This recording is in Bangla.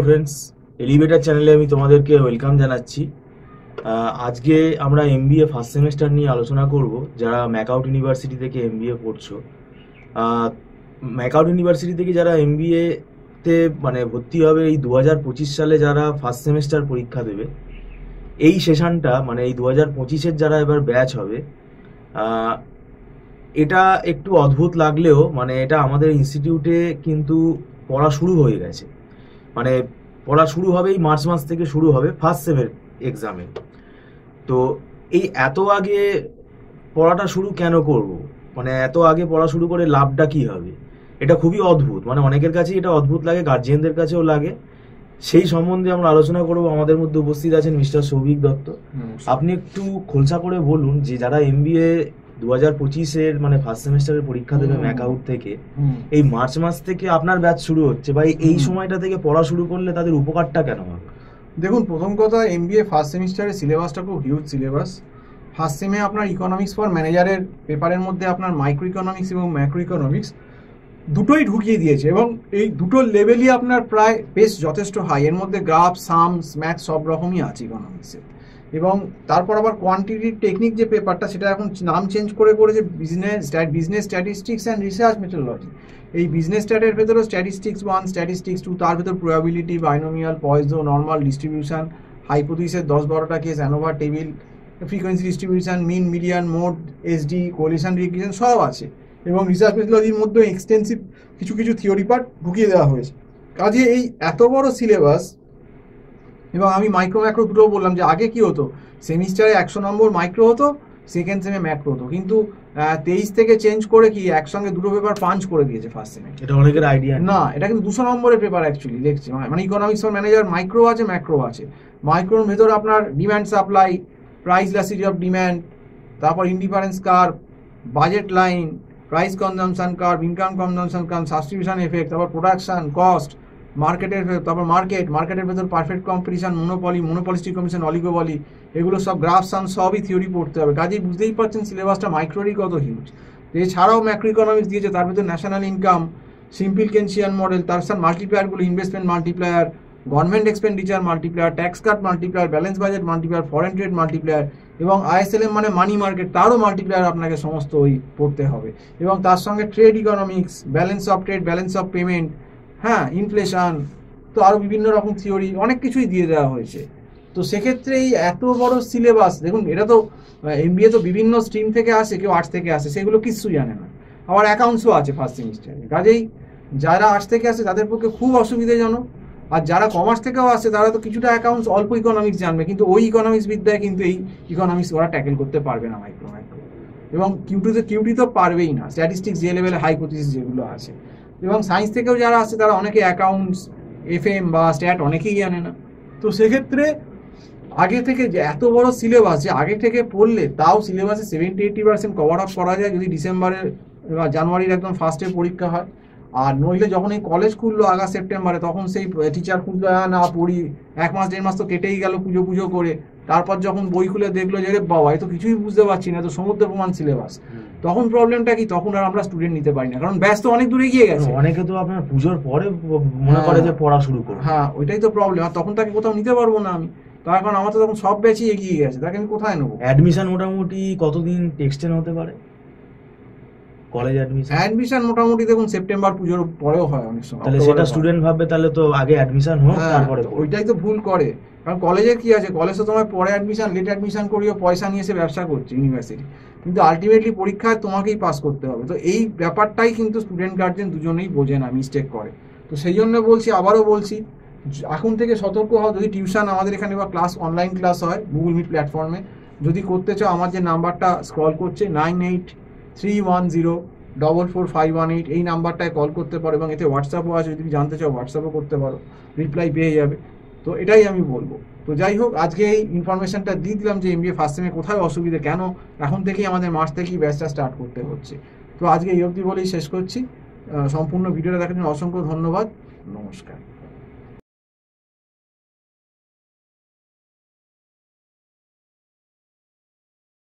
ফ্রেন্ডস, এলিভেটর চ্যানেলে আমি তোমাদেরকে ওয়েলকাম জানাচ্ছি। আজকে আমরা এমবিএ ফার্স্ট সেমেস্টার নিয়ে আলোচনা করব। যারা ম্যাকআউট ইউনিভার্সিটি থেকে এমবিএ পড়ছো, ম্যাকআউট ইউনিভার্সিটি থেকে যারা এমবিএ তে ভর্তি হবে এই 2025 সালে, যারা ফার্স্ট সেমেস্টার পরীক্ষা দেবে, এই সেশনটা এই 2025-এর যারা এবার ব্যাচ হবে, এটা একটু অদ্ভুত লাগলেও এটা আমাদের ইনস্টিটিউটে কিন্তু পড়া শুরু হয়ে গেছে। পড়া শুরু হবে, এই মার্চ মাস থেকে শুরু হবে ফার্স্ট সেমের এক্সামে। তো এই এত আগে পড়াটা শুরু কেন করব, এত আগে পড়া শুরু করে লাভটা কি হবে? এটা খুবই অদ্ভুত, অনেকের কাছেই এটা অদ্ভুত লাগে, গার্জিয়ানদের কাছেও লাগে। সেই সম্বন্ধে আমরা আলোচনা করব। আমাদের মধ্যে উপস্থিত আছেন মিস্টার সৌভিক দত্ত। আপনি একটু খোলসা করে বলুন যে যারা এমবিএ 2025-এর ফার্স্ট সেমেস্টারের পরীক্ষা দেবে ম্যাকআউট থেকে, এই মার্চ মাস থেকে আপনার ব্যাচ শুরু হচ্ছে, বা এই সময়টা থেকে পড়া শুরু করলে তাদের উপকারটা কেন হবে? দেখুন, প্রথম কথা, এমবিএ ফার্স্ট সেমিস্টারের সিলেবাসটা খুব হিউজ সিলেবাস। ফার্স্ট সেমে আপনার ইকোনমিক্স ফর ম্যানেজারের পেপারের মধ্যে আপনার মাইক্রো ইকোনমিক্স এবং ম্যাক্রো ইকোনমিক্স দুটোই ঢুকিয়ে দিয়েছে, এবং এই দুটো লেভেলই আপনার প্রায় বেশ যথেষ্ট হাই। এর মধ্যে গ্রাফ, সামস, ম্যাথ সব রকমই আছে ইকোনমিক্সে। এবং তারপর আবার কোয়ান্টিটিভ টেকনিক যে পেপারটা, সেটা এখন নাম চেঞ্জ করে করেছে business statistics and research methodology. এই বিজনেস স্ট্যাটের ভেতরেও স্ট্যাটিস্টিক্স 1, স্ট্যাটিস্টিক্স 2, তার ভেতর probability, binomial, Poisson, normal distribution, হাইপোথিসিসের 10-12টা case, ANOVA table, frequency distribution, mean, median, mode, SD, correlation regression সব আছে। এবং রিসার্চ মেথোডোলজির মধ্যে এক্সটেন্সিভ কিছু কিছু থিওরি পার্ট ঢুকিয়ে দেওয়া হয়েছে। কাজে এই এত বড় সিলেবাস, এবং আমি মাইক্রো ম্যাক্রো দুটো বললাম যে আগে কি হতো, সেমিস্টারে 100 নম্বর মাইক্রো হতো, সেকেন্ড সেমে ম্যাক্রো হতো, কিন্তু 23 থেকে চেঞ্জ করে কি একসঙ্গে দুটো পেপার পাঞ্চ করে দিয়েছে ফার্স্ট সেমে। এটা অনেকের আইডিয়া না, এটা কিন্তু 200 নম্বরের পেপার অ্যাকচুয়ালি দেখছি। ইকোনমিক্স ফর ম্যানেজার মাইক্রো আছে, ম্যাক্রো আছে। মাইক্রোর ভেতর আপনার demand supply, price elasticity of demand, তারপর indifference curve, budget line, price consumption curve, income consumption curve, substitution effect, তারপর প্রোডাকশন কস্ট, মার্কেটের, তারপর মার্কেটের ভেতর perfect competition, monopolistic competition, oligopoly, এগুলো সব গ্রাফ সাম সবই থিওরি পড়তে হবে। কাজেই বুঝতেই পারছেন সিলেবাসটা মাইক্রোরই কত হিউজ। এছাড়াও ম্যাক্রো ইকোনমিক্স দিয়েছে, তার ভেতর national income, simple Keynesian model, তার সাথে মাল্টিপ্লায়ারগুলো, investment multiplier, government expenditure multiplier, tax cut multiplier, balance budget multiplier, foreign trade multiplier, এবং আইএসএলএম মানি মার্কেট, তারও মাল্টিপ্লায়ার আপনাকে সমস্ত ওই পড়তে হবে। এবং তার সঙ্গে trade economics, balance of trade, balance of payment, হ্যাঁ, ইনফ্লেশন, তো আরও বিভিন্ন রকম থিওরি, অনেক কিছুই দিয়ে দেওয়া হয়েছে। তো সেক্ষেত্রে এই এত বড় সিলেবাস, দেখুন এটা তো এমবিএ তো বিভিন্ন স্ট্রিম থেকে আসে, কেউ আর্টস থেকে আসে, সেগুলো কিছু জানে না। আবার অ্যাকাউন্টসও আছে ফার্স্ট সেমিস্টারে। কাজেই যারা আর্টস থেকে আসে তাদের পক্ষে খুব অসুবিধাজনক, আর যারা কমার্স থেকেও আসে তারা তো কিছুটা অ্যাকাউন্টস, অল্প ইকোনমিক্স জানবে, কিন্তু ওই ইকোনমিক্স বিদ্যায় কিন্তু এই ইকোনমিক্স ওরা ট্যাকেল করতে পারবে না মাইক্রো। এবং কিউটি তো পারবেই না, স্ট্যাটিস্টিক্স যে লেভেলে, হাইপোথিসিস যেগুলো আছে। এবং সায়েন্স থেকেও যারা আসে তারা অনেকে অ্যাকাউন্টস, এফএম বা স্ট্যাট অনেকেই জানে না। তো সেক্ষেত্রে আগে থেকে যে এত বড় সিলেবাস, যে আগে থেকে পড়লে তাও সিলেবাসে 70-80% কভার আপ করা যায় যদি ডিসেম্বরের বা জানুয়ারির একদম ফার্স্টে পরীক্ষা হয়। আর নইলে যখন এই কলেজ খুললো আগস্ট সেপ্টেম্বরে, তখন সেই টিচার খুঁজলো, না পড়ি, 1 মাস 1.5 মাস তো কেটেই গেল পুজো করে। তারপর যখন বই খুলে দেখলো যে বাবা এ তো কিছুই বুঝতে পারছি না, তো সমুদ্র প্রমাণ সিলেবাস, তখন প্রবলেমটা কি, তখন আর আমরা স্টুডেন্ট নিতে পারি না, কারণ ব্যাস তো অনেক দূরে গিয়ে গেছে। অনেকে তো আপনার পুজোর পরে মনে করে যে পড়া শুরু করবে। হ্যাঁ, ওইটাই তো প্রবলেম। আর তখন তাকে কোথাও নিতে পারবো না আমি, তার কারণ আমার তো তখন সব ব্যাচই এগিয়ে গেছে, তাকে আমি কোথায় নেবো? অ্যাডমিশন মোটামুটি কতদিন এক্সটেন্ড হতে পারে কলেজ অ্যাডমিশন? মোটামুটি দেখুন সেপ্টেম্বর পুজোর পরেও হয় অনেক সময়। তাহলে সেটা স্টুডেন্ট ভাববে তাহলে তো আগে অ্যাডমিশন হোক, তারপরে। ওইটাই তো ভুল করে, কারণ কলেজের কি আছে, কলেজ তো তোমার পরে অ্যাডমিশন, লেট অ্যাডমিশন করিও, পয়সা নিয়ে এসে ব্যবসা করছে ইউনিভার্সিটি, কিন্তু আলটিমেটলি পরীক্ষায় তোমাকেই পাস করতে হবে। তো এই ব্যাপারটাই কিন্তু স্টুডেন্ট গার্জেন দুজনেই বোঝে না, মিস্টেক করে। তো সেই জন্য বলছি, আবারও বলছি, এখন থেকে সতর্ক হও। যদি টিউশন আমাদের এখানে বা ক্লাস, অনলাইন ক্লাস হয় গুগল মিট প্ল্যাটফর্মে, যদি করতে চাও, আমার যে নাম্বারটা স্ক্রল করছে 9831044518, এই নাম্বারটায় কল করতে পারো, এবং এতে হোয়াটসঅ্যাপও আছে, যদি জানতে চাও হোয়াটসঅ্যাপও করতে পারো, রিপ্লাই পেয়ে যাবে। তো এটাই আমি বলবো। তো যাই হোক, আজকে এই ইনফরমেশনটা দিয়ে দিলাম যে এমবিএ ফার্স্ট সেমে কোথায় অসুবিধা, কেন এখন থেকেই আমাদের মার্চ থেকেই ব্যাচটা স্টার্ট করতে হচ্ছে। তো আজকে এই অবধি বলেই শেষ করছি। সম্পূর্ণ ভিডিওটা দেখার জন্য অসংখ্য ধন্যবাদ। নমস্কার।